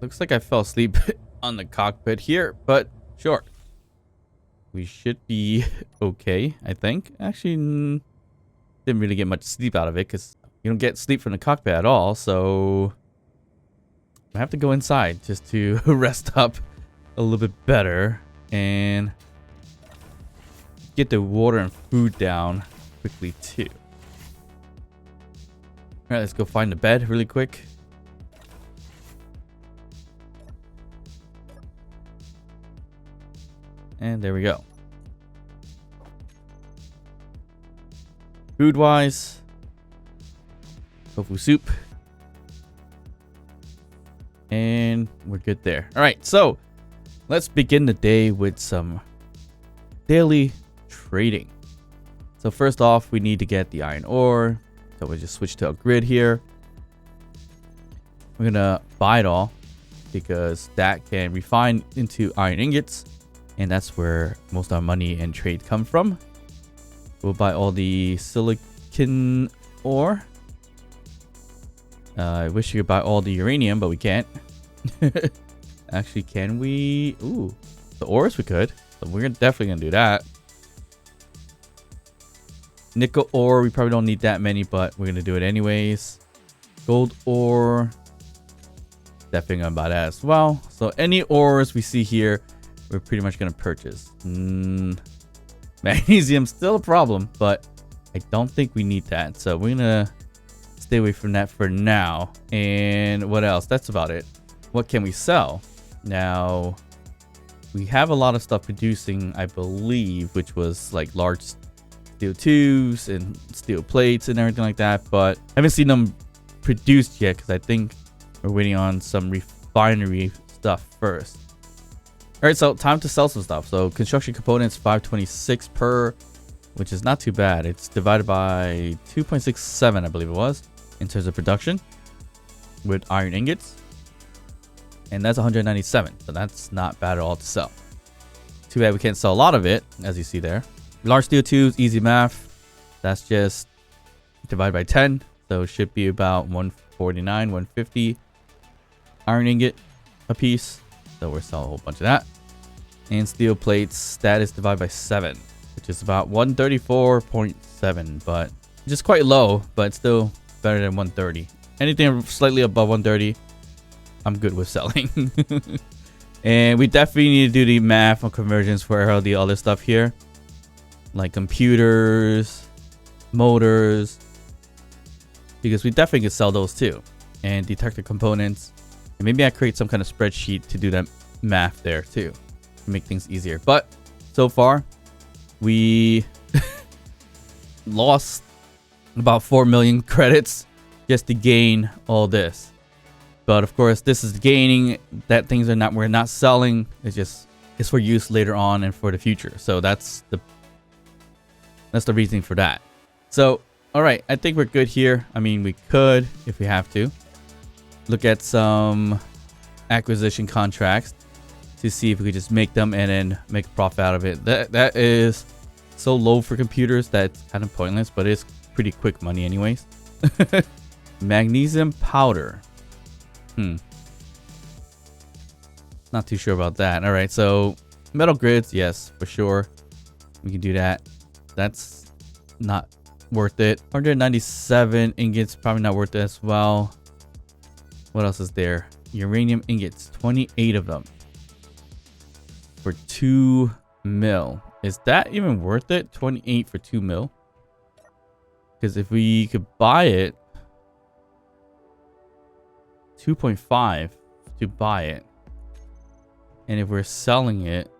Looks like I fell asleep on the cockpit here, but sure. We should be okay, I think. Actually, didn't really get much sleep out of it because you don't get sleep from the cockpit at all. So I have to go inside just to rest up a little bit better and get the water and food down quickly too. All right, let's go find the bed really quick. And there we go. Food-wise, tofu soup. And we're good there. All right, so let's begin the day with some daily trading. So first off, we need to get the iron ore. So we'll just switch to a grid here. We're gonna buy it all because that can refine into iron ingots. And that's where most of our money and trade come from. We'll buy all the silicon ore. I wish you could buy all the uranium, but we can't. Actually, can we? Ooh, the ores we could. So we're definitely gonna do that. Nickel ore, we probably don't need that many, but we're gonna do it anyways. Gold ore, definitely gonna buy that as well. So any ores we see here, we're pretty much gonna purchase. Magnesium still a problem, but I don't think we need that. So we're gonna stay away from that for now. And what else? That's about it. What can we sell? Now, we have a lot of stuff producing, I believe, which was like large steel tubes and steel plates and everything like that, but I haven't seen them produced yet because I think we're waiting on some refinery stuff first. All right, so time to sell some stuff. So construction components, 526 per, which is not too bad. It's divided by 2.67, I believe it was, in terms of production with iron ingots. And that's 197, so that's not bad at all to sell. Too bad we can't sell a lot of it, as you see there. Large steel tubes, easy math. That's just divided by 10, so it should be about 149, 150 iron ingot a piece. So we're selling a whole bunch of that. And steel plates, that is divided by 7, which is about 134.7, but just quite low, but still better than 130. Anything slightly above 130, I'm good with selling. And we definitely need to do the math on conversions for all the other stuff here, like computers, motors, because we definitely could sell those too. And detector components. And maybe I create some kind of spreadsheet to do that math there too, to make things easier. But so far, we lost about 4 million credits just to gain all this. But of course, this is gaining that things we're not selling. It's for use later on and for the future. So that's the reasoning for that. So all right, I think we're good here. I mean, we could, if we have to, look at some acquisition contracts to see if we could just make them and then make a profit out of it. That is so low for computers that it's kind of pointless, but it's pretty quick money anyways. Magnesium powder. Not too sure about that. All right, so metal grids, yes, for sure. We can do that. That's not worth it. 197 ingots, probably not worth it as well. What else is there? Uranium ingots, 28 of them for 2 mil. Is that even worth it? 28 for 2 mil? Because if we could buy it, 2.5 to buy it, and if we're selling it,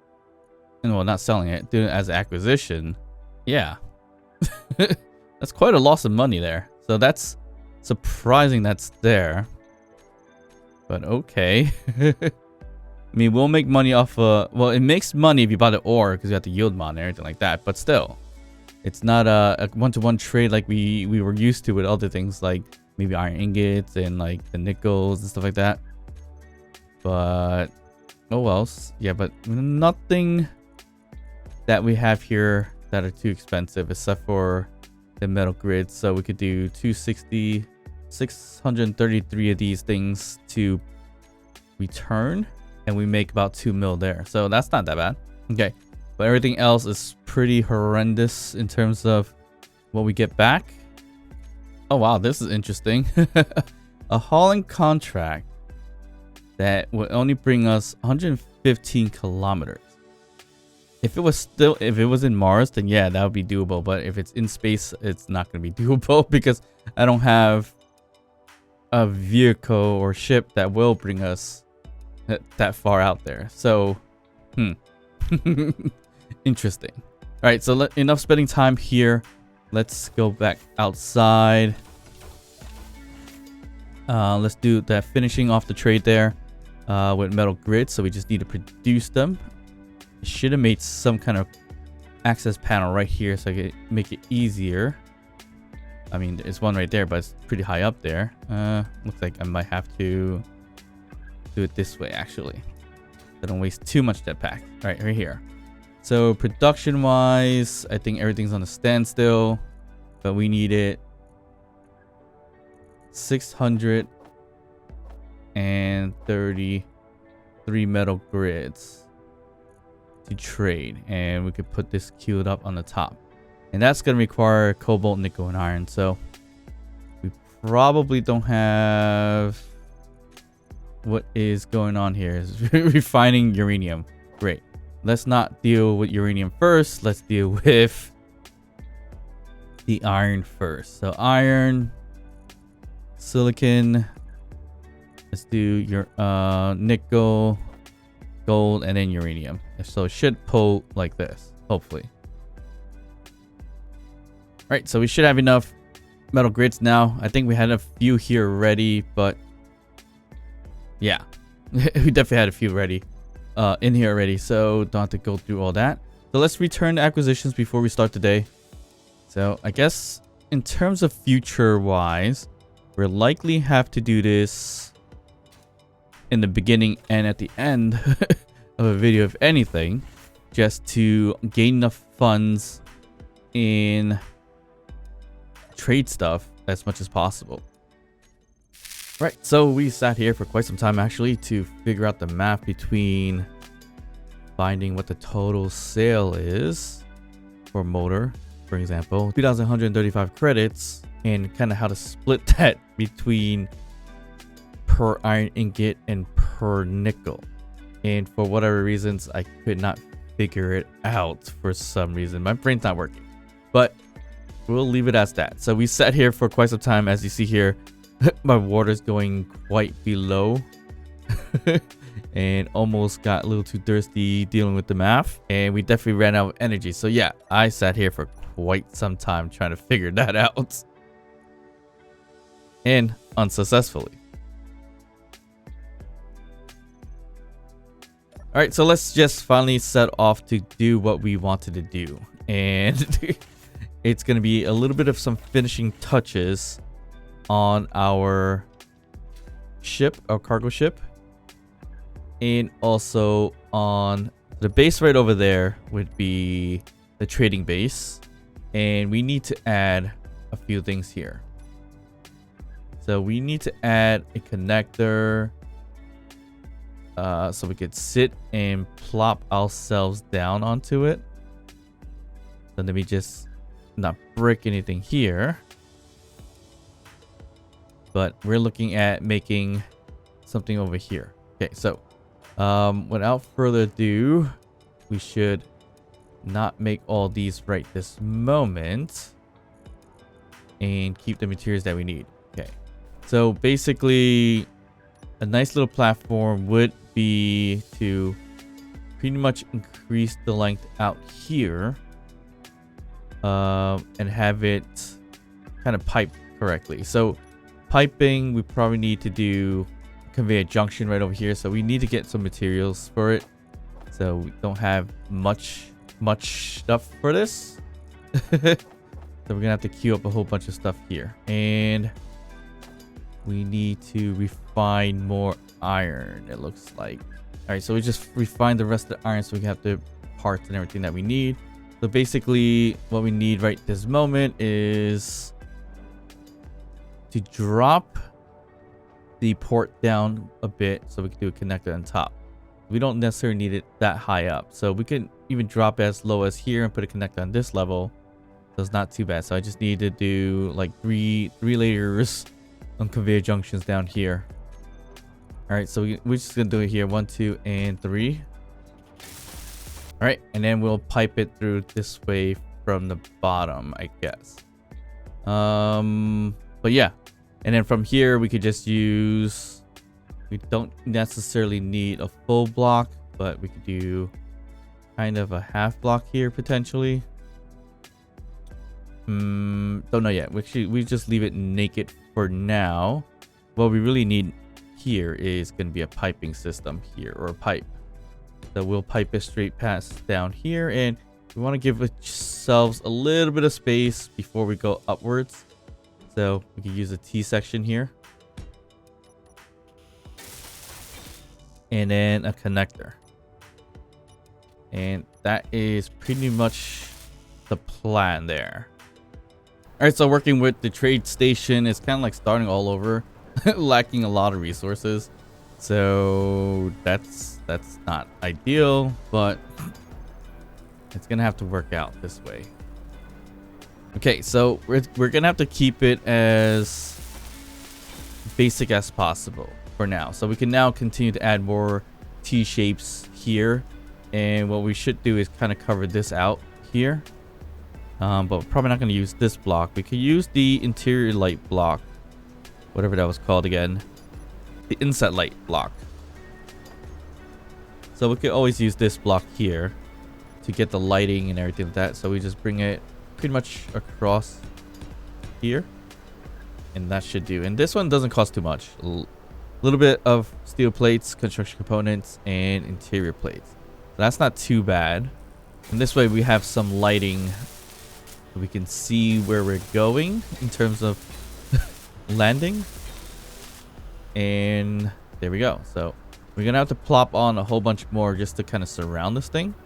and well, not selling it, doing it as acquisition, yeah, that's quite a loss of money there. So that's surprising that's there. But okay. I mean, we'll make money off well, it makes money if you buy the ore because you have to yield mod and everything like that, but still, it's not a one-to-one trade like we were used to with other things like maybe iron ingots and like the nickels and stuff like that. But oh well, yeah, but nothing that we have here that are too expensive except for the metal grids. So we could do 260 633 of these things to return, and we make about 2 mil there. So that's not that bad. Okay, but everything else is pretty horrendous in terms of what we get back. Oh wow, this is interesting. A hauling contract that would only bring us 115 kilometers. If it was in Mars, then yeah, that would be doable. But if it's in space, it's not going to be doable because I don't have a vehicle or ship that will bring us that far out there. So, interesting. All right, so enough spending time here. Let's go back outside. Let's do that, finishing off the trade there with metal grids. So we just need to produce them. I should have made some kind of access panel right here so I could make it easier. I mean, there's one right there, but it's pretty high up there. Looks like I might have to do it this way, actually. I don't waste too much jetpack. All right, right here. So production-wise, I think everything's on a standstill, but we needed 633 metal grids to trade, and we could put this queued up on the top. And that's going to require cobalt, nickel, and iron. So we probably don't have... What is going on here is refining uranium. Great. Let's not deal with uranium first. Let's deal with the iron first. So iron, silicon. Let's do your nickel, gold, and then uranium. So it should pull like this, hopefully. All right, so we should have enough metal grids now. I think we had a few here ready, but yeah, we definitely had a few ready in here already, so don't have to go through all that. So let's return to acquisitions before we start the day. So I guess in terms of future wise, we'll likely have to do this in the beginning and at the end of a video, if anything, just to gain enough funds in trade stuff as much as possible. Right, so we sat here for quite some time actually to figure out the math between finding what the total sale is for motor, for example, 2,135 credits, and kind of how to split that between per iron ingot and per nickel. And for whatever reasons, I could not figure it out for some reason. My brain's not working, but we'll leave it as that. So we sat here for quite some time. As you see here, my water's going quite below and almost got a little too thirsty dealing with the math, and we definitely ran out of energy. So yeah, I sat here for quite some time trying to figure that out, and unsuccessfully. All right, so let's just finally set off to do what we wanted to do, and it's going to be a little bit of some finishing touches on our ship, our cargo ship, and also on the base right over there would be the trading base, and we need to add a few things here. So we need to add a connector so we could sit and plop ourselves down onto it. So let me just not break anything here. But we're looking at making something over here. Okay, so without further ado, we should not make all these right this moment and keep the materials that we need. Okay, so basically a nice little platform would be to pretty much increase the length out here and have it kind of piped correctly. So piping, we probably need to do conveyor junction right over here, so we need to get some materials for it. So we don't have much stuff for this. So we're gonna have to queue up a whole bunch of stuff here, and we need to refine more iron, it looks like. All right, so we just refined the rest of the iron so we can have the parts and everything that we need. So basically what we need right this moment is to drop the port down a bit so we can do a connector on top. We don't necessarily need it that high up, so we can even drop as low as here and put a connector on this level, so it's not too bad. So I just need to do like three layers on conveyor junctions down here. All right, so we're just gonna do it here, 1, 2, and 3. All right, and then we'll pipe it through this way from the bottom, I guess. But yeah, and then from here we could just use, we don't necessarily need a full block, but we could do kind of a half block here potentially. Don't know yet. We just leave it naked for now. What we really need here is going to be a piping system here, or a pipe. So we'll pipe it straight past down here, and we want to give ourselves a little bit of space before we go upwards. So we can use a T section here. And then a connector. And that is pretty much the plan there. Alright, so working with the trade station is kind of like starting all over. Lacking a lot of resources. So that's not ideal, but it's gonna have to work out this way. Okay, so we're gonna have to keep it as basic as possible for now. So we can now continue to add more T shapes here, and what we should do is kind of cover this out here. But we're probably not going to use this block. We could use the interior light block, whatever that was called again, the inset light block. So we could always use this block here to get the lighting and everything like that. So we just bring it pretty much across here, and that should do. And this one doesn't cost too much. A little bit of steel plates, construction components, and interior plates. So that's not too bad. And this way we have some lighting. We can see where we're going in terms of landing. And there we go. So we're gonna have to plop on a whole bunch more just to kind of surround this thing,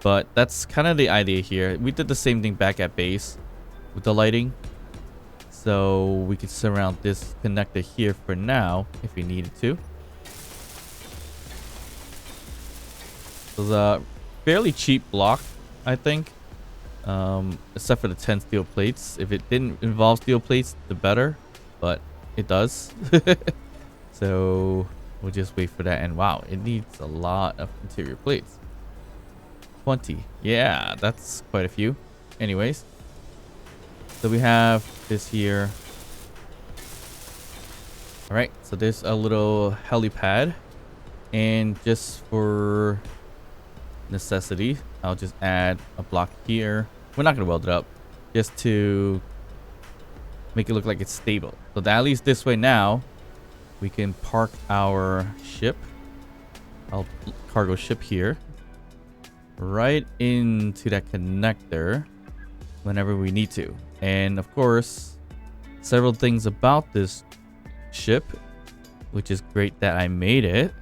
but that's kind of the idea here. We did the same thing back at base with the lighting, so we could surround this connector here for now if we needed to. It was a fairly cheap block, I think. Except for the 10 steel plates. If it didn't involve steel plates, the better, but it does. So we'll just wait for that. And wow, it needs a lot of interior plates. 20. Yeah, that's quite a few. Anyways, so we have this here. All right, so there's a little helipad, and just for necessity, I'll just add a block here. We're not gonna weld it up, just to make it look like it's stable. So that at least this way now we can park our ship, our cargo ship here, right into that connector whenever we need to. And of course, several things about this ship, which is great that I made it,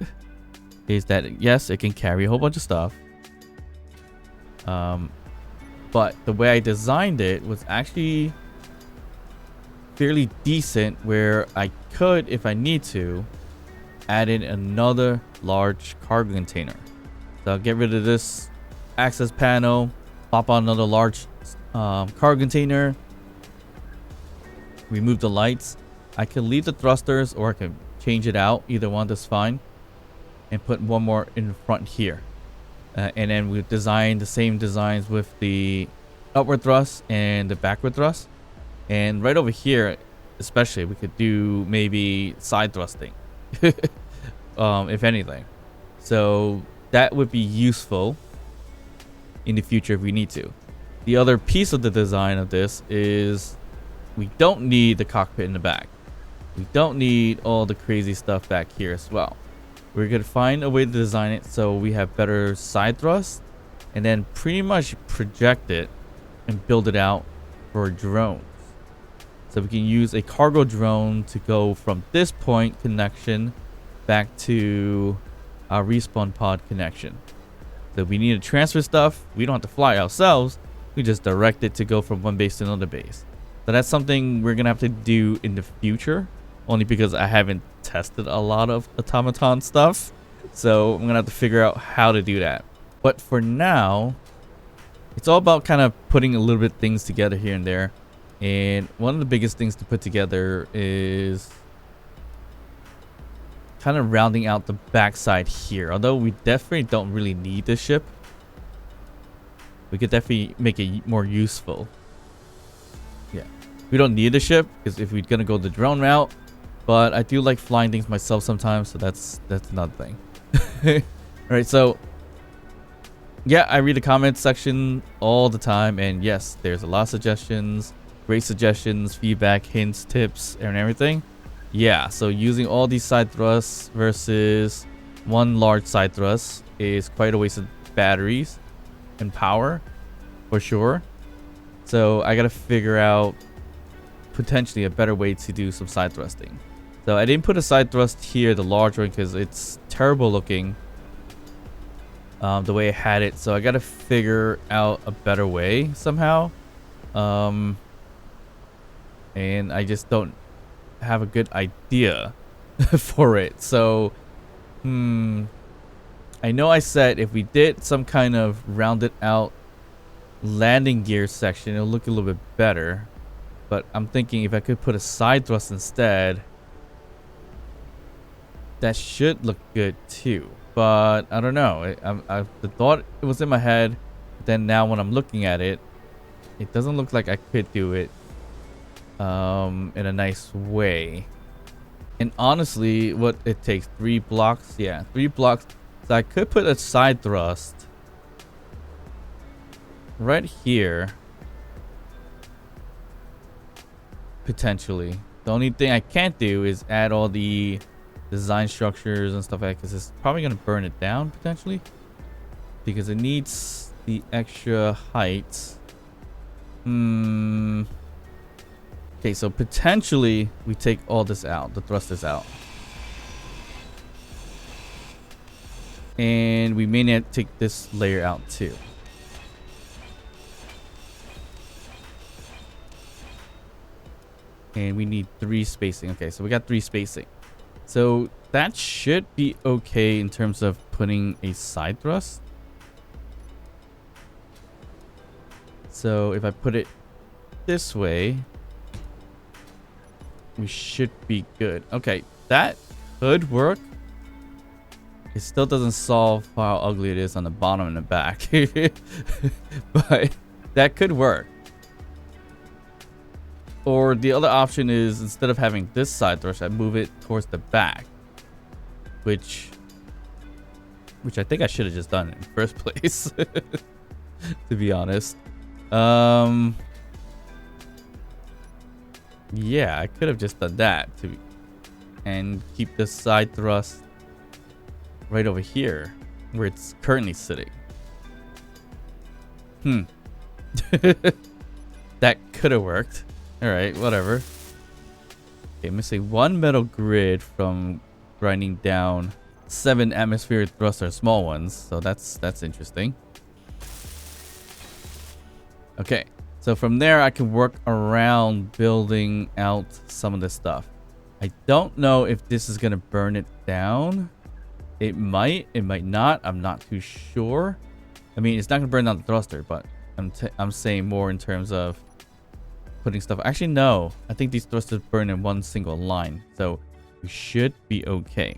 is that yes, it can carry a whole bunch of stuff. But the way I designed it was actually fairly decent, where I could, if I need to, add in another large cargo container. So I'll get rid of this access panel, pop on another large cargo container, remove the lights. I can leave the thrusters, or I can change it out. Either one is fine, and put one more in front here. And then we design the same designs with the upward thrust and the backward thrust. And right over here, especially, we could do maybe side thrusting, if anything. So that would be useful in the future if we need to. The other piece of the design of this is we don't need the cockpit in the back. We don't need all the crazy stuff back here as well. We're going to find a way to design it so we have better side thrust, and then pretty much project it and build it out for drones. So we can use a cargo drone to go from this point connection back to our respawn pod connection. So if we need to transfer stuff, we don't have to fly ourselves. We just direct it to go from one base to another base. So that's something we're gonna have to do in the future, only because I haven't tested a lot of automaton stuff. So I'm gonna have to figure out how to do that. But for now, it's all about kind of putting a little bit things together here and there. And one of the biggest things to put together is kind of rounding out the backside here. Although we definitely don't really need this ship, we could definitely make it more useful. Yeah, we don't need the ship because if we're gonna go the drone route, but I do like flying things myself sometimes, so that's another thing. All right, so yeah, I read the comments section all the time, and yes, there's a lot of suggestions, great suggestions, feedback, hints, tips, and everything. Yeah, so using all these side thrusts versus one large side thrust is quite a waste of batteries and power, for sure. So I gotta figure out potentially a better way to do some side thrusting. So I didn't put a side thrust here, the large one, because it's terrible looking the way I had it. So I gotta figure out a better way somehow. And I just don't have a good idea for it. So I know I said if we did some kind of rounded out landing gear section, it'll look a little bit better. But I'm thinking if I could put a side thrust instead, that should look good too. But I don't know. The thought it was in my head. Then now when I'm looking at it, it doesn't look like I could do it in a nice way. And honestly, what it takes, 3 blocks. Yeah, 3 blocks. So I could put a side thrust right here, potentially. The only thing I can't do is add all the design structures and stuff like that, because it's probably going to burn it down potentially, because it needs the extra height. Okay, so potentially we take all this out, the thrusters out, and we may need to take this layer out too. And we need 3 spacing. Okay, so we got 3 spacing. So that should be okay in terms of putting a side thrust. So if I put it this way, we should be good. Okay, that could work. It still doesn't solve how ugly it is on the bottom and the back. But that could work. Or the other option is, instead of having this side thrust, I move it towards the back, which I think I should have just done in the first place, to be honest. Yeah, I could have just done that and keep the side thrust right over here where it's currently sitting. That could have worked. All right, whatever. Okay, I'm missing 1 metal grid from grinding down 7 atmospheric thrusters, small ones. So that's interesting. Okay, so from there I can work around building out some of this stuff. I don't know if this is gonna burn it down. It might not. I'm not too sure. I mean, it's not gonna burn down the thruster, but I'm saying more in terms of putting stuff. Actually, no. I think these thrusters burn in one single line, so we should be okay.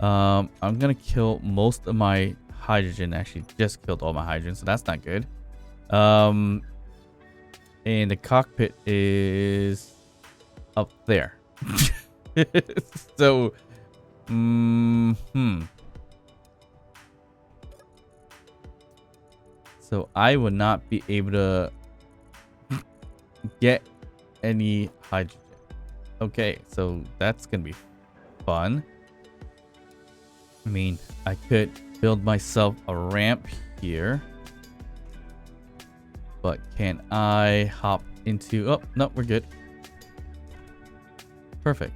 I'm gonna kill most of my hydrogen. Actually, just killed all my hydrogen, so that's not good. And the cockpit is up there. So, so I would not be able to get any hydrogen. Okay, so that's gonna be fun. I mean, I could build myself a ramp here, but can I hop into... Oh, no, we're good. Perfect.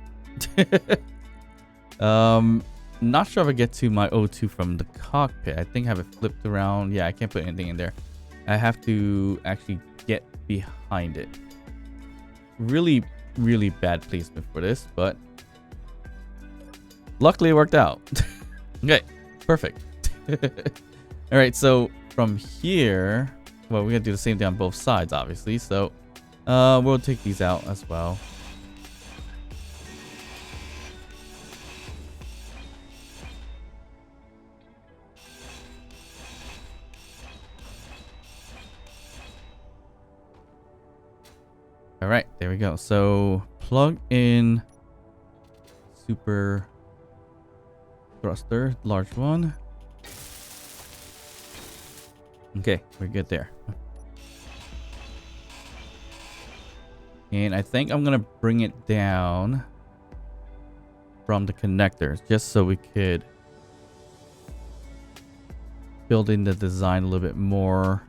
Not sure if I get to my O2 from the cockpit. I think I have it flipped around. Yeah, I can't put anything in there. I have to actually get behind it. really, really bad placement for this, but luckily it worked out. Okay, perfect. All right, so from here, well, we're gonna do the same thing on both sides, obviously. So we'll take these out as well. All right, there we go. So plug in super thruster, large one. Okay, we're good there. And I think I'm gonna bring it down from the connectors just so we could build in the design a little bit more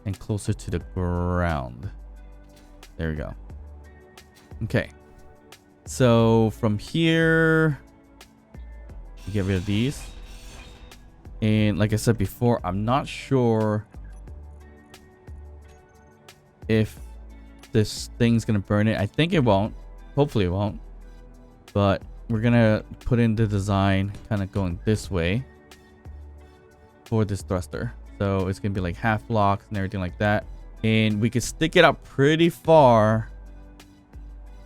and closer to the ground. There we go. Okay. So from here, get rid of these. And like I said before, I'm not sure if this thing's gonna burn it. I think it won't. Hopefully it won't. But we're gonna put in the design kind of going this way for this thruster. So it's gonna be like half blocks and everything like that. And we could stick it out pretty far,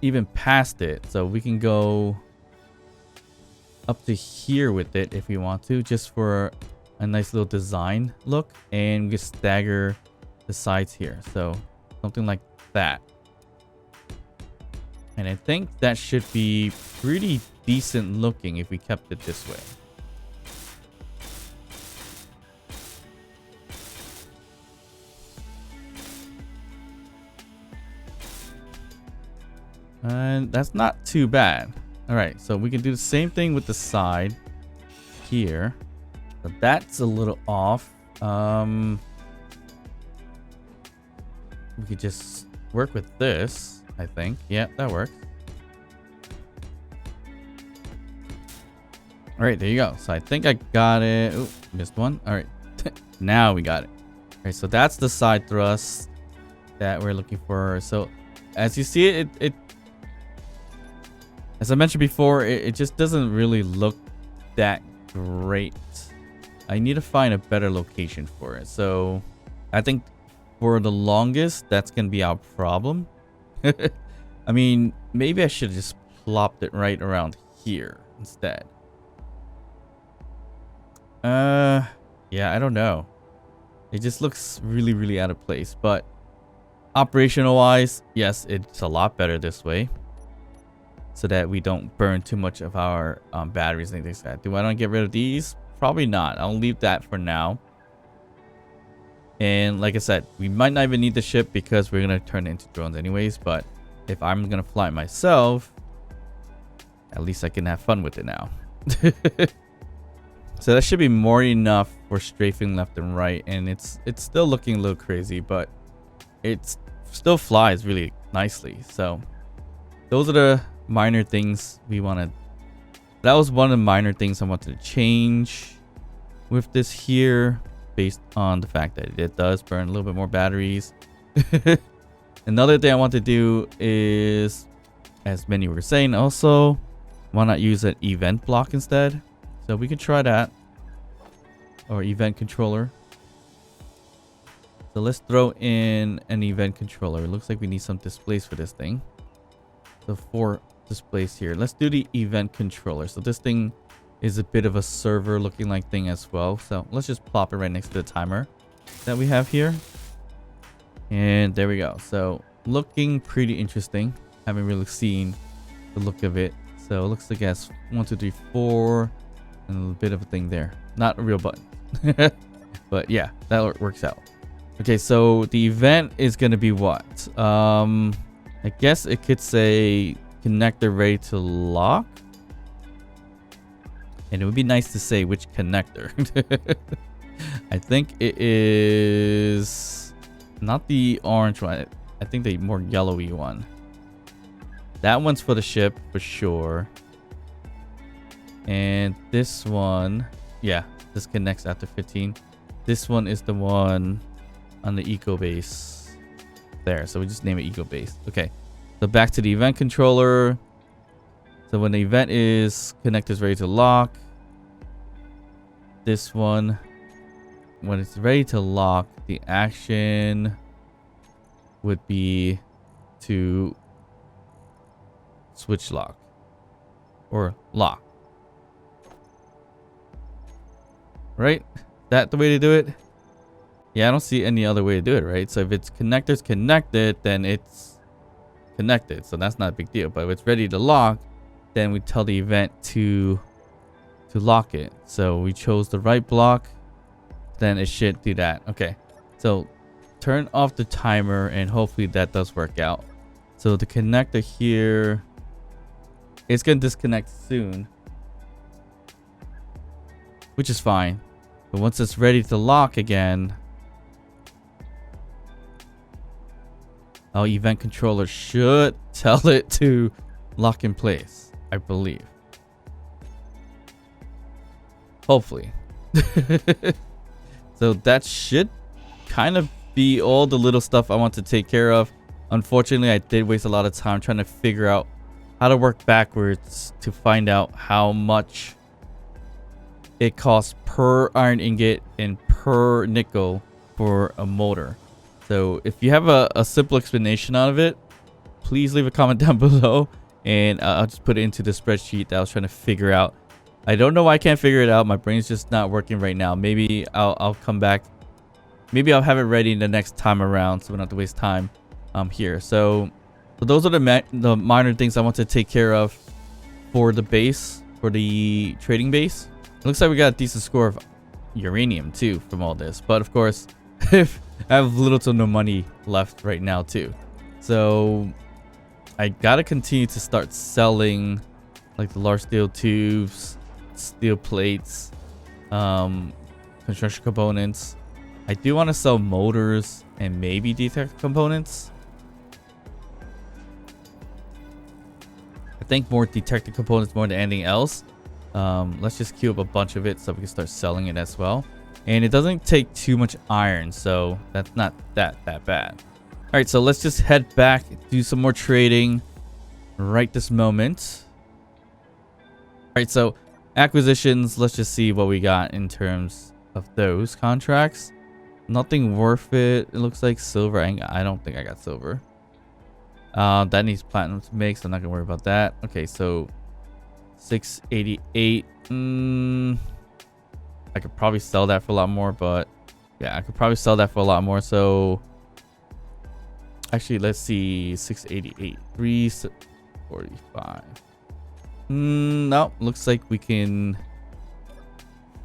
even past it. So we can go up to here with it if we want to, just for a nice little design look. And we can stagger the sides here. So something like that. And I think that should be pretty decent looking if we kept it this way. And that's not too bad. All right, so we can do the same thing with the side here. So that's a little off. We could just work with this, I think. Yeah, that works. All right, there you go. So I think I got it. Oh, missed one. All right, now we got it. All right, so that's the side thrust that we're looking for. So as you see it, as I mentioned before, it just doesn't really look that great. I need to find a better location for it. So I think for the longest, that's going to be our problem. I mean, maybe I should have just plopped it right around here instead. Yeah, I don't know. It just looks really, really out of place. But operational wise, yes, it's a lot better this way. So that we don't burn too much of our batteries and things like that. Do I want to get rid of these? Probably not. I'll leave that for now. And like I said, we might not even need the ship because we're going to turn it into drones anyways. But if I'm going to fly it myself, at least I can have fun with it now. So that should be more enough for strafing left and right. And it's still looking a little crazy, but it still flies really nicely. So those are the minor things we wanted. That was one of the minor things I wanted to change with this here, based on the fact that it does burn a little bit more batteries. Another thing I want to do is, as many were saying also, why not use an event block instead? So we could try that, or event controller. So let's throw in an event controller. It looks like we need some displays for this thing. So 4 displays here. Let's do the event controller. So this thing is a bit of a server looking like thing as well. So let's just plop it right next to the timer that we have here. And there we go. So looking pretty interesting. Haven't really seen the look of it. So it looks like it has 1, 2, 3, 4 and a bit of a thing there. Not a real button. But yeah, that works out. Okay, so the event is going to be what? I guess it could say connector ready to lock. And it would be nice to say which connector. I think it is not the orange one. I think the more yellowy one. That one's for the ship for sure. And this one, yeah, this connects after 15. This one is the one on the eco base there. So we just name it eco base. Okay. So back to the event controller. So when the event is connected, is ready to lock. This one, when it's ready to lock, the action would be to switch lock or lock. Right? That the way to do it? Yeah, I don't see any other way to do it, right? So if it's connected, then it's connected. So that's not a big deal. But if it's ready to lock, then we tell the event to lock it. So we chose the right block, then it should do that. Okay. So turn off the timer and hopefully that does work out. So the connector here, it's going to disconnect soon, which is fine. But once it's ready to lock again, our event controller should tell it to lock in place, I believe. Hopefully. So that should kind of be all the little stuff I want to take care of. Unfortunately, I did waste a lot of time trying to figure out how to work backwards to find out how much it costs per iron ingot and per nickel for a motor. So if you have a simple explanation out of it, please leave a comment down below and I'll just put it into the spreadsheet that I was trying to figure out. I don't know why I can't figure it out. My brain's just not working right now. Maybe I'll come back. Maybe I'll have it ready the next time around so we don't have to waste time here. So those are the minor things I want to take care of for the base, for the trading base. It looks like we got a decent score of uranium too from all this. But of course, if I have little to no money left right now too. So I gotta continue to start selling like the large steel tubes, steel plates, construction components. I do want to sell motors and maybe detect components. I think more detected components more than anything else. Let's just queue up a bunch of it so we can start selling it as well. And it doesn't take too much iron, so that's not that bad. All right, so let's just head back, do some more trading right this moment. All right, so acquisitions, let's just see what we got in terms of those contracts. Nothing worth it. It looks like silver. I don't think I got silver. That needs platinum to make, so I'm not gonna worry about that. Okay, so 688. I could probably sell that for a lot more, but yeah, I could probably sell that for a lot more. So actually, let's see, 688, 345. No, looks like we can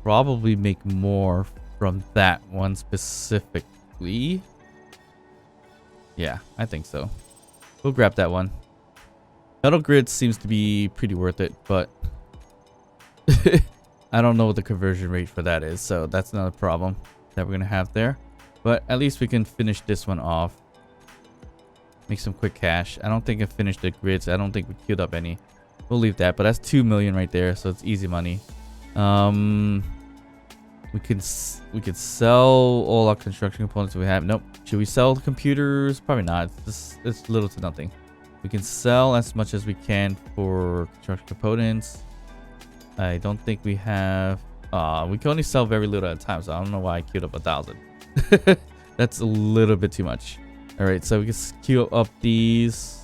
probably make more from that one specifically. Yeah, I think so. We'll grab that one. Metal grid seems to be pretty worth it, but I don't know what the conversion rate for that is, so that's another problem that we're gonna have there. But at least we can finish this one off. Make some quick cash. I don't think I finished the grids. I don't think we queued up any. We'll leave that, but that's 2 million right there, so it's easy money. We could sell all our construction components we have. Nope. Should we sell the computers? Probably not. It's little to nothing. We can sell as much as we can for construction components. I don't think we have. We can only sell very little at a time, so I don't know why I queued up 1,000. That's a little bit too much. All right, so we can queue up these.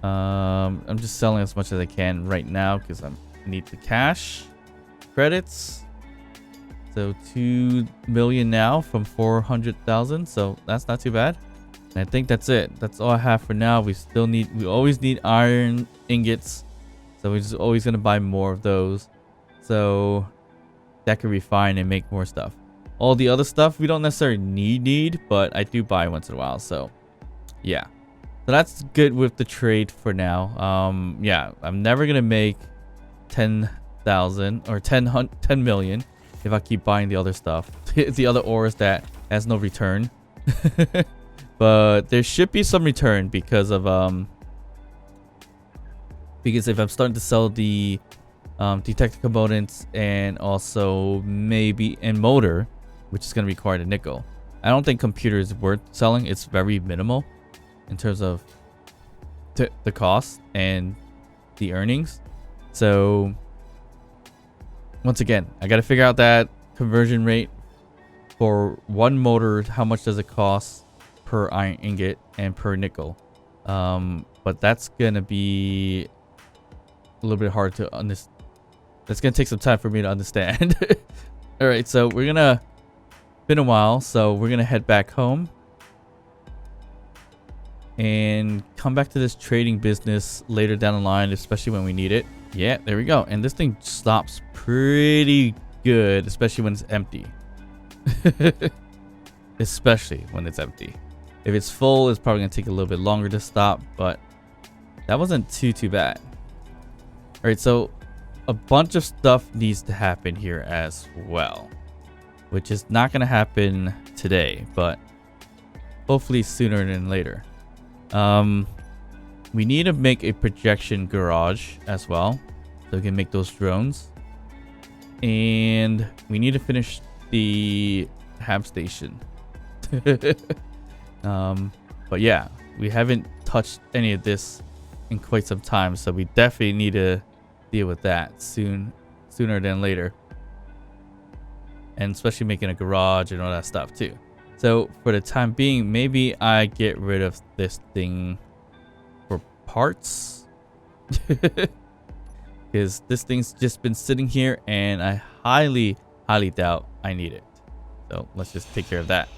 I'm just selling as much as I can right now because I need the cash credits. So 2 million now from 400,000, so that's not too bad. And I think that's it. That's all I have for now. We always need iron ingots, so we're just always gonna buy more of those. So that could refine and make more stuff. All the other stuff we don't necessarily need, but I do buy once in a while. So yeah. So that's good with the trade for now. Yeah, I'm never gonna make 10,000 or 10 million if I keep buying the other stuff, the other ores that has no return. But there should be some return because of because if I'm starting to sell the detected components and also maybe in motor, which is going to require the nickel. I don't think computer is worth selling. It's very minimal. in terms of the cost and the earnings. So once again, I got to figure out that conversion rate for one motor. How much does it cost per iron ingot and per nickel? But that's gonna be a little bit hard to understand. That's gonna take some time for me to understand. All right, so we're gonna, been a while, so we're gonna head back home and come back to this trading business later down the line, especially when we need it. Yeah, there we go. And this thing stops pretty good, especially when it's empty. Especially when it's empty. If it's full, it's probably gonna take a little bit longer to stop, but that wasn't too bad. All right, so a bunch of stuff needs to happen here as well, which is not gonna happen today, but hopefully sooner than later. We need to make a projection garage as well, so we can make those drones. And we need to finish the hab station. But yeah, we haven't touched any of this in quite some time, so we definitely need to deal with that sooner than later. And especially making a garage and all that stuff too. So for the time being, maybe I get rid of this thing for parts. Because this thing's just been sitting here and I highly doubt I need it. So let's just take care of that.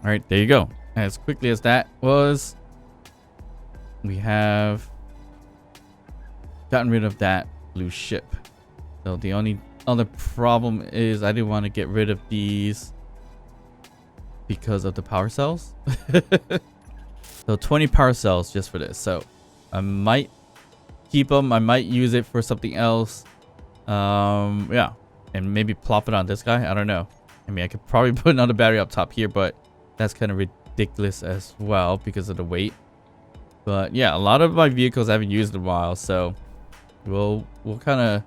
All right, there you go. As quickly as that was, we have gotten rid of that blue ship. So the only other problem is I didn't want to get rid of these because of the power cells. So 20 power cells just for this. So I might keep them. I might use it for something else. Yeah, and maybe plop it on this guy. I don't know. I mean, I could probably put another battery up top here, but that's kind of ridiculous as well because of the weight. But yeah, a lot of my vehicles I haven't used in a while, so we'll kind of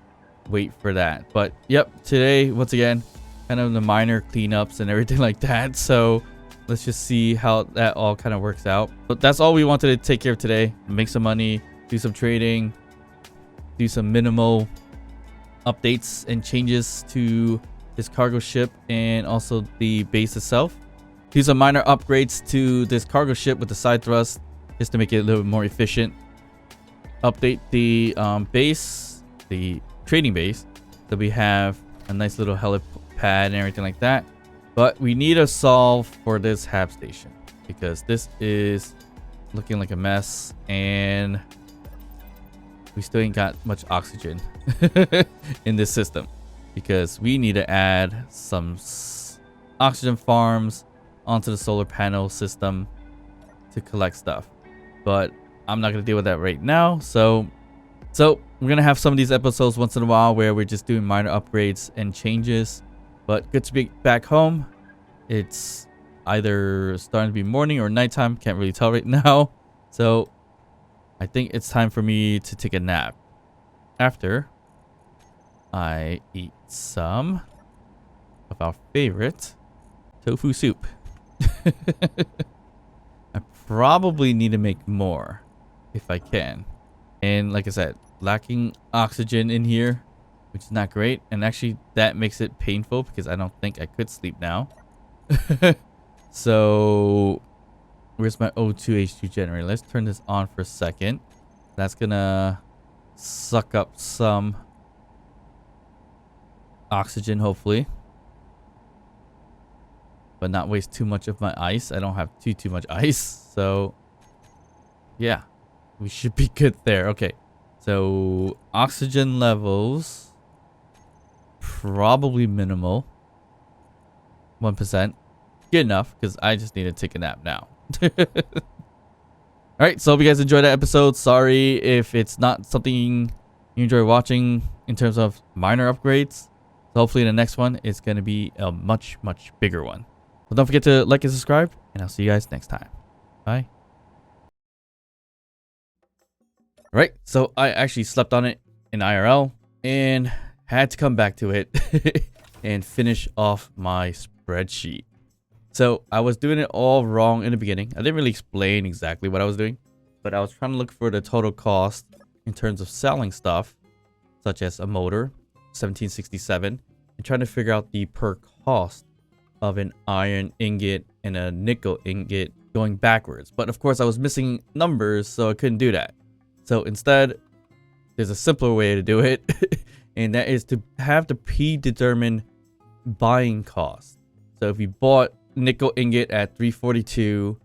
wait for that. But yep, today once again, kind of the minor cleanups and everything like that. So let's just see how that all kind of works out. But that's all we wanted to take care of today. Make some money, do some trading, do some minimal updates and changes to this cargo ship and also the base itself. Do some minor upgrades to this cargo ship with the side thrust just to make it a little bit more efficient. Update the base, the trading base, so we have a nice little helipad and everything like that. But we need a solve for this hab station because this is looking like a mess and we still ain't got much oxygen in this system because we need to add some oxygen farms onto the solar panel system to collect stuff, but I'm not going to deal with that right now. So we're going to have some of these episodes once in a while where we're just doing minor upgrades and changes. But good to be back home. It's either starting to be morning or nighttime, can't really tell right now. So I think it's time for me to take a nap after I eat some of our favorite tofu soup. I probably need to make more if I can. And like I said, lacking oxygen in here, which is not great. And actually that makes it painful because I don't think I could sleep now. So where's my O2H2 generator? Let's turn this on for a second. That's gonna suck up some oxygen, hopefully, but not waste too much of my ice. I don't have too much ice, so yeah, we should be good there. Okay, So oxygen levels, probably minimal. 1%. Good enough, because I just need to take a nap now. Alright, so hope you guys enjoyed that episode. Sorry if it's not something you enjoy watching in terms of minor upgrades. So hopefully the next one is going to be a much, much bigger one. So don't forget to like and subscribe, and I'll see you guys next time. Bye. Alright, so I actually slept on it in IRL and had to come back to it and finish off my spreadsheet. So I was doing it all wrong in the beginning. I didn't really explain exactly what I was doing, but I was trying to look for the total cost in terms of selling stuff, such as a motor, 1767, and trying to figure out the per cost of an iron ingot and a nickel ingot going backwards. But of course I was missing numbers, so I couldn't do that. So instead, there's a simpler way to do it, and that is to have the predetermined buying cost. So if you bought nickel ingot at 342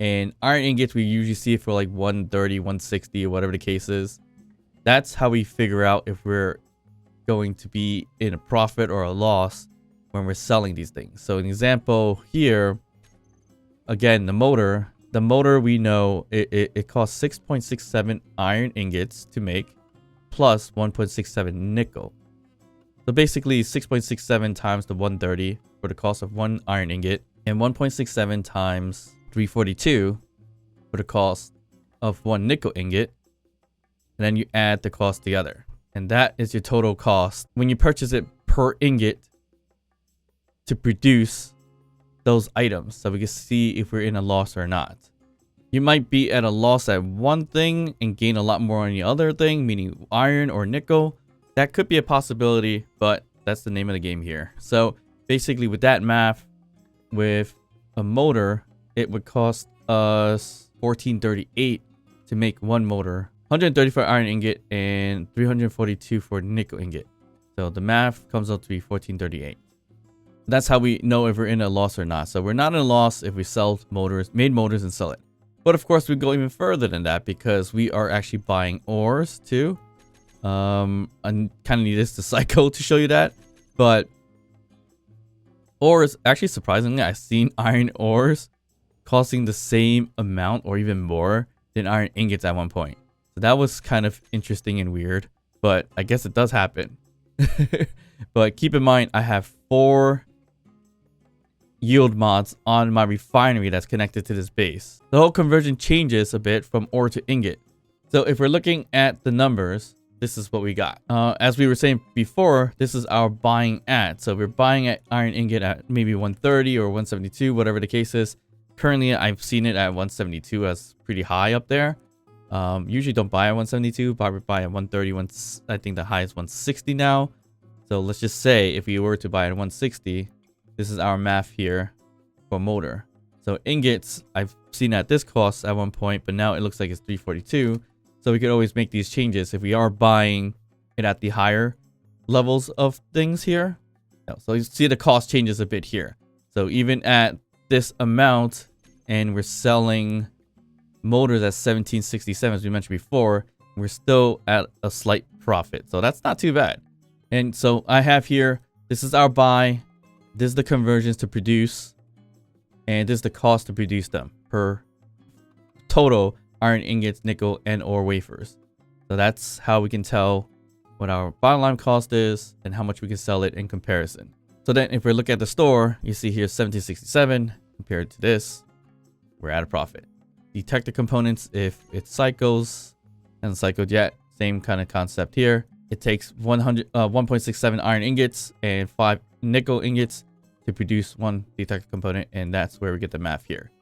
and iron ingots, we usually see it for like 130, 160, or whatever the case is. That's how we figure out if we're going to be in a profit or a loss when we're selling these things. So an example here, again, the motor we know it costs 6.67 iron ingots to make plus 1.67 nickel. So basically 6.67 times the 130 for the cost of one iron ingot, and 1.67 times 342 for the cost of one nickel ingot, and then you add the cost together, and that is your total cost when you purchase it per ingot to produce those items, so we can see if we're in a loss or not. You might be at a loss at one thing and gain a lot more on the other thing, meaning iron or nickel. That could be a possibility, but that's the name of the game here. So basically with that math, with a motor, it would cost us 1438 to make one motor, 130 for iron ingot, and 342 for nickel ingot. So the math comes out to be 1438. That's how we know if we're in a loss or not. So we're not in a loss if we sell motors, made motors, and sell it. But of course we go even further than that because we are actually buying ores too. I kind of need this to cycle to show you that, but ores, actually surprisingly, I've seen iron ores costing the same amount or even more than iron ingots at one point. So that was kind of interesting and weird, but I guess it does happen. But keep in mind, I have 4 yield mods on my refinery that's connected to this base. The whole conversion changes a bit from ore to ingot. So if we're looking at the numbers, this is what we got. As we were saying before, this is our buying at. So we're buying at iron ingot at maybe 130 or 172, whatever the case is. Currently, I've seen it at 172 as pretty high up there. Usually don't buy at 172, probably buy at 130. I think the high is 160 now. So let's just say if we were to buy at 160, this is our math here for motor. So ingots, I've seen at this cost at one point, but now it looks like it's 342. So we could always make these changes if we are buying it at the higher levels of things here. So you see the cost changes a bit here. So even at this amount, and we're selling motors at 1767, as we mentioned before, we're still at a slight profit. So that's not too bad. And so I have here, this is our buy, this is the conversions to produce, and this is the cost to produce them per total iron ingots, nickel, and ore wafers. So that's how we can tell what our bottom line cost is and how much we can sell it in comparison. So then if we look at the store, you see here 1767 compared to this, we're at a profit. Detect the components if it cycles, hasn't cycled yet, same kind of concept here. It takes 1.67 iron ingots and 5 nickel ingots to produce one detector component, and that's where we get the math here.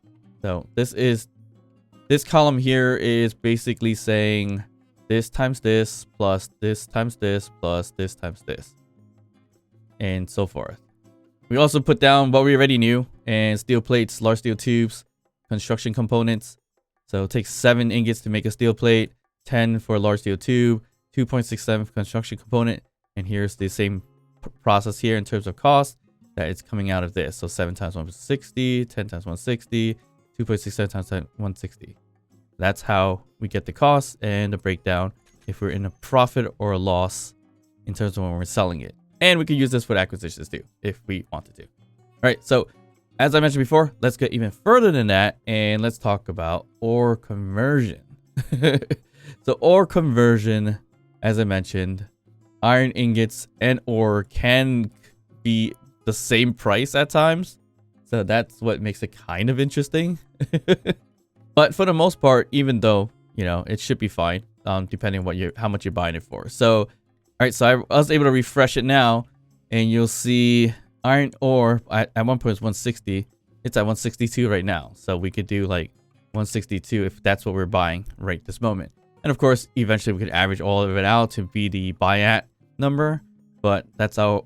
So this column here is basically saying this times this plus this times this plus this times this, and so forth. We also put down what we already knew, and steel plates, large steel tubes, construction components. So it takes 7 ingots to make a steel plate, 10 for a large steel tube, 2.67 for construction component, and here's the same process here in terms of cost that it's coming out of this. So 7 times 160, 10 times 160, 2.67 times 160. That's how we get the cost and the breakdown if we're in a profit or a loss in terms of when we're selling it. And we can use this for acquisitions too, if we wanted to. All right, so as I mentioned before, let's get even further than that, and let's talk about ore conversion. So ore conversion, as I mentioned, iron ingots and ore can be the same price at times. So that's what makes it kind of interesting. But for the most part, even though, you know, it should be fine, depending on how much you're buying it for. So, all right, so I was able to refresh it now, and you'll see iron ore at one point was 160. It's at 162 right now. So we could do like 162 if that's what we're buying right this moment. And of course, eventually we could average all of it out to be the buy at number. But that's our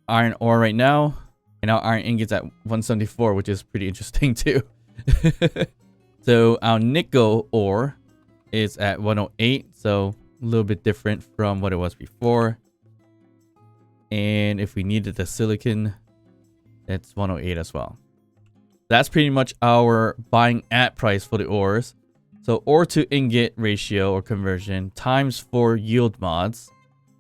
iron ore right now. And our iron ingots at 174, which is pretty interesting too. So our nickel ore is at 108. So a little bit different from what it was before. And if we needed the silicon, it's 108 as well. That's pretty much our buying at price for the ores. So ore to ingot ratio or conversion times 4 yield mods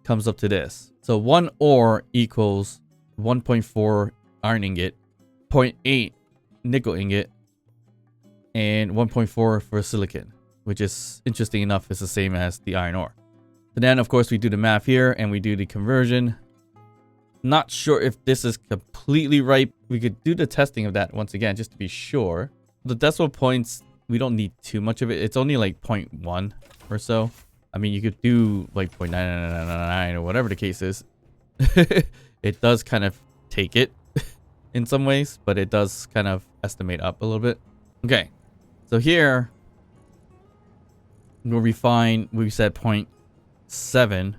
comes up to this. So 1 ore equals 1.4 iron ingot, 0.8 nickel ingot, and 1.4 for silicon, which is interesting enough, it's the same as the iron ore. So then of course we do the math here and we do the conversion. Not sure if this is completely right. We could do the testing of that once again, just to be sure. The decimal points, we don't need too much of it. It's only like 0.1 or so. I mean, you could do like 0.9999 or whatever the case is. It does kind of take it in some ways, but it does kind of estimate up a little bit. Okay, so here we'll refine. We said 0.7,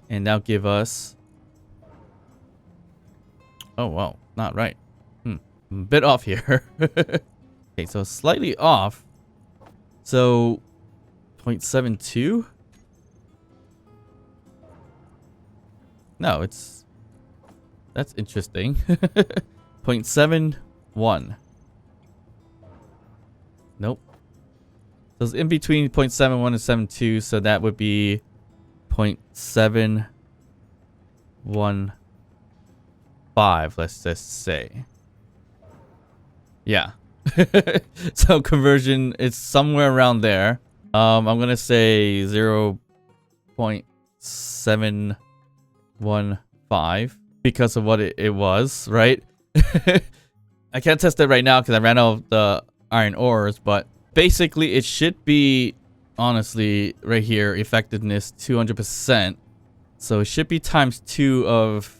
and that'll give us. Oh, wow. Not right. I'm a bit off here. Okay, so slightly off. So 0.72? No, it's... That's interesting. 0.71. Nope. So it's in between 0.71 and 72, so that would be 0.715, let's just say. Yeah. So conversion is somewhere around there. I'm gonna say 0.715 because of what it was, right? I can't test it right now because I ran out of the iron ores, but basically it should be, honestly, right here, effectiveness 200%. So it should be times 2 of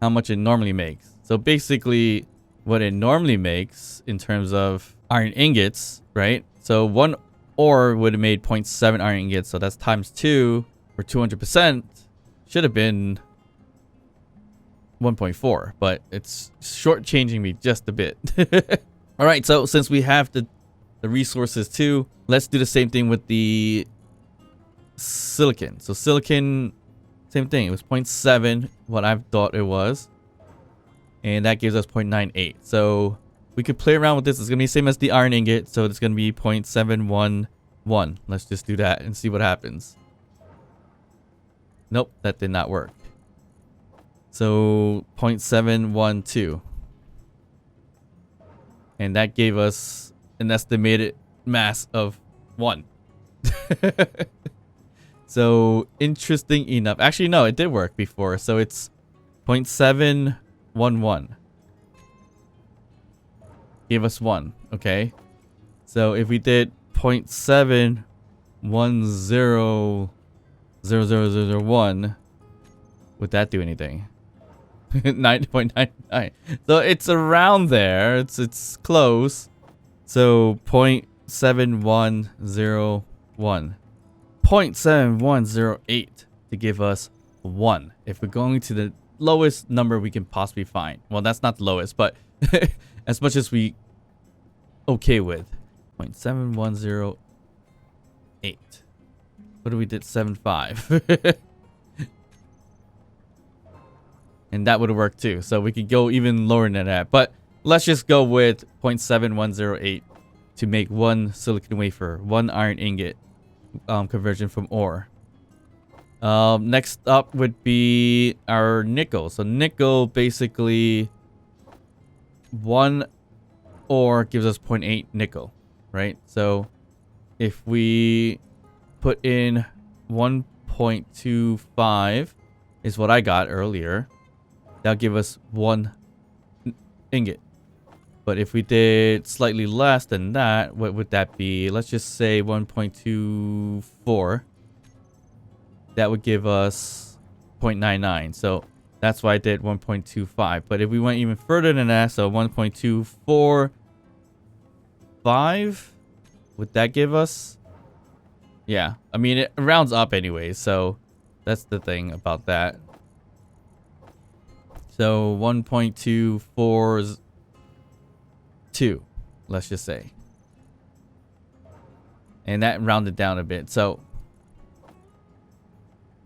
how much it normally makes. So basically what it normally makes in terms of iron ingots, right? So 1 ore would have made 0.7 iron ingots, so that's times 2 for 200%. Should have been 1.4, but it's shortchanging me just a bit. All right, so since we have the resources too, let's do the same thing with the silicon. So silicon, same thing. It was 0.7, what I thought it was. And that gives us 0.98. So we could play around with this. It's going to be the same as the iron ingot. So it's going to be 0.711. Let's just do that and see what happens. Nope, that did not work. So 0.712. And that gave us an estimated mass of 1. So interesting enough. Actually, no, it did work before. So it's 0.711. Gave us 1. Okay. So if we did 0.7100001, would that do anything? 9.99. So it's around there. It's close. So 0.7101. 0.7108 to give us 1. If we're going to the lowest number we can possibly find. Well, that's not the lowest, but as much as we okay with. 0.7108. What do we did? 75. And that would have worked too. So we could go even lower than that. But let's just go with 0.7108 to make 1 silicon wafer, 1 iron ingot, conversion from ore. Next up would be our nickel. So nickel, basically, 1 ore gives us 0.8 nickel, right? So if we put in 1.25 is what I got earlier, that'll give us 1 ingot. But if we did slightly less than that, what would that be? Let's just say 1.24. That would give us 0.99. So that's why I did 1.25. But if we went even further than that, so 1.245, would that give us? Yeah, I mean, it rounds up anyway, so that's the thing about that. So 1.242, let's just say. And that rounded down a bit. So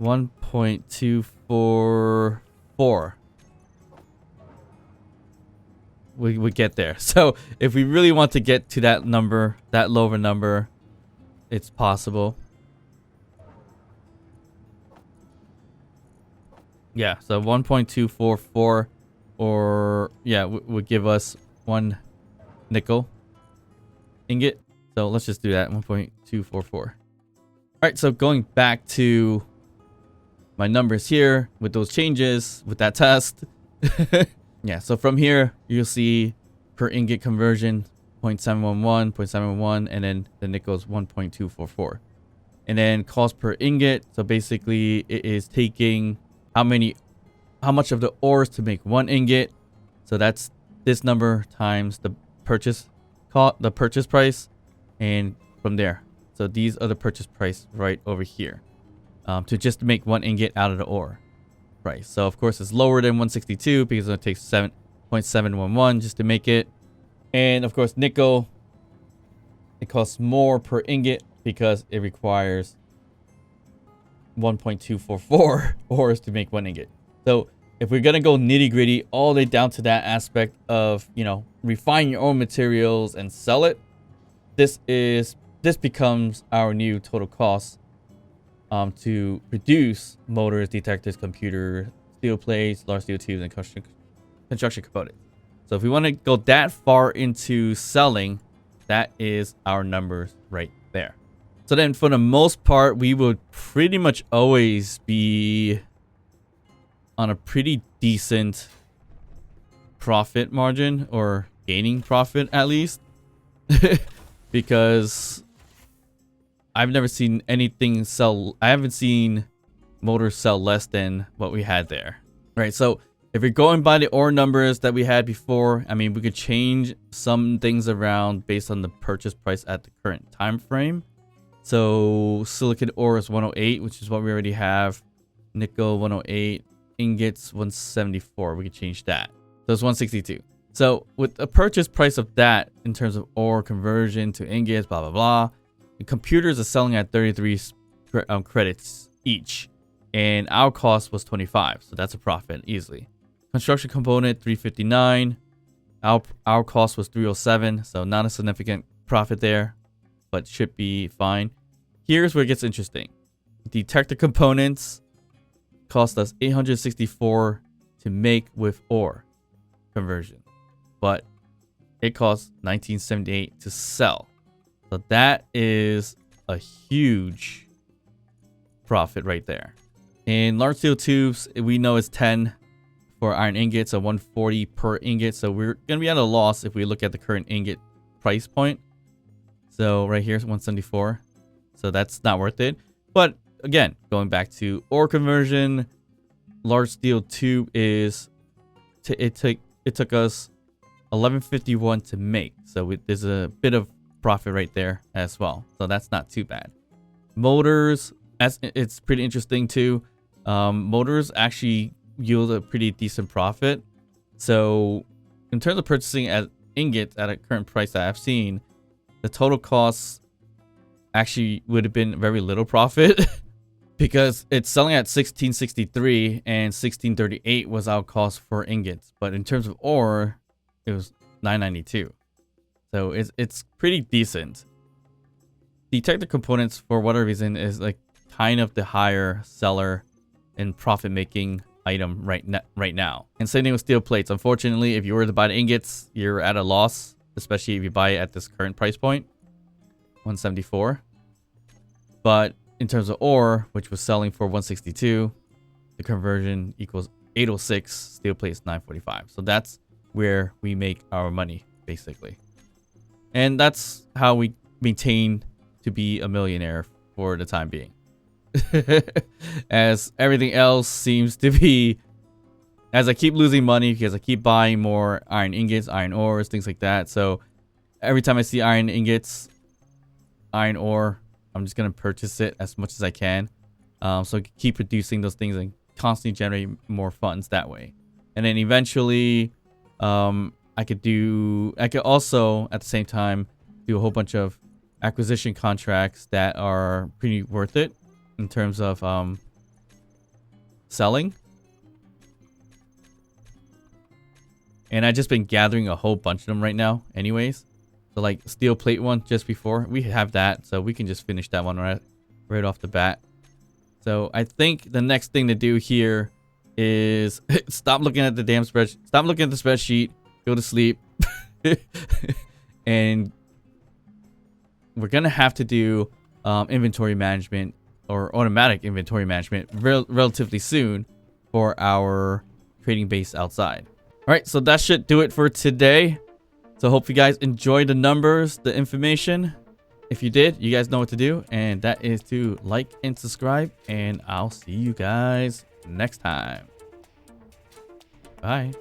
1.244. We would get there. So if we really want to get to that number, that lower number, it's possible. Yeah, so 1.244 or yeah, would give us 1 nickel ingot. So let's just do that, 1.244. All right, so going back to my numbers here with those changes with that test. Yeah, so from here you'll see per ingot conversion 0.711, 0.711, and then the nickel is 1.244. And then cost per ingot, so basically it is taking how much of the ores to make 1 ingot. So that's this number times the purchase price, and from there. So these are the purchase price right over here. To just make 1 ingot out of the ore price. So of course it's lower than 162 because it takes 7.711 just to make it. And of course nickel, it costs more per ingot because it requires 1.244 ores to make 1 ingot. So if we're gonna go nitty gritty all the way down to that aspect of, you know, refine your own materials and sell it, this becomes our new total cost to produce motors, detectors, computers, steel plates, large steel tubes, and construction components. So if we want to go that far into selling, that is our numbers right there. So then for the most part, we would pretty much always be on a pretty decent profit margin, or gaining profit at least. Because I've never seen anything sell. I haven't seen motors sell less than what we had there. Right, so if you're going by the ore numbers that we had before, I mean, we could change some things around based on the purchase price at the current time frame. So silicon ore is 108, which is what we already have. Nickel 108, ingots 174. We could change that. So it's 162. So with a purchase price of that in terms of ore conversion to ingots, blah blah blah, the computers are selling at 33 credits each, and our cost was 25, so that's a profit easily. Construction component 359, our cost was 307, so not a significant profit there, but should be fine. Here's where it gets interesting. Detector components cost us 864 to make with ore conversion, but it costs 1978 to sell. So that is a huge profit right there. In large steel tubes, we know it's 10 for iron ingots, so 140 per ingot. So we're going to be at a loss if we look at the current ingot price point. So right here is 174. So that's not worth it. But again, going back to ore conversion, large steel tube is it took us 1151 to make. So there's a bit of profit right there as well. So that's not too bad. Motors, it's pretty interesting too. Motors actually yield a pretty decent profit. So in terms of purchasing at ingots at a current price that I've seen, the total cost actually would have been very little profit because it's selling at 1663 and 1638 was our cost for ingots. But in terms of ore, it was 992. So it's pretty decent. detector components, for whatever reason, is like kind of the higher seller and profit making item right now. And same thing with steel plates. Unfortunately, if you were to buy the ingots, you're at a loss, especially if you buy it at this current price point, 174. But in terms of ore, which was selling for 162, the conversion equals 806, steel plates 945. So that's where we make our money, basically. And that's how we maintain to be a millionaire for the time being. As everything else seems to be, as I keep losing money because I keep buying more iron ingots, iron ores, things like that. So every time I see iron ingots, iron ore, I'm just going to purchase it as much as I can. So I can keep producing those things and constantly generate more funds that way. And then eventually, I could also at the same time do a whole bunch of acquisition contracts that are pretty worth it in terms of selling. And I've just been gathering a whole bunch of them right now anyways. So like steel plate one just before, we have that, so we can just finish that one right off the bat. So I think the next thing to do here is stop looking at the damn spreadsheet. Stop looking at the spreadsheet. Go to sleep. And we're going to have to do inventory management or automatic inventory management relatively soon for our trading base outside. All right, so that should do it for today. So hope you guys enjoyed the numbers, the information. If you did, you guys know what to do. And that is to like and subscribe. And I'll see you guys next time. Bye.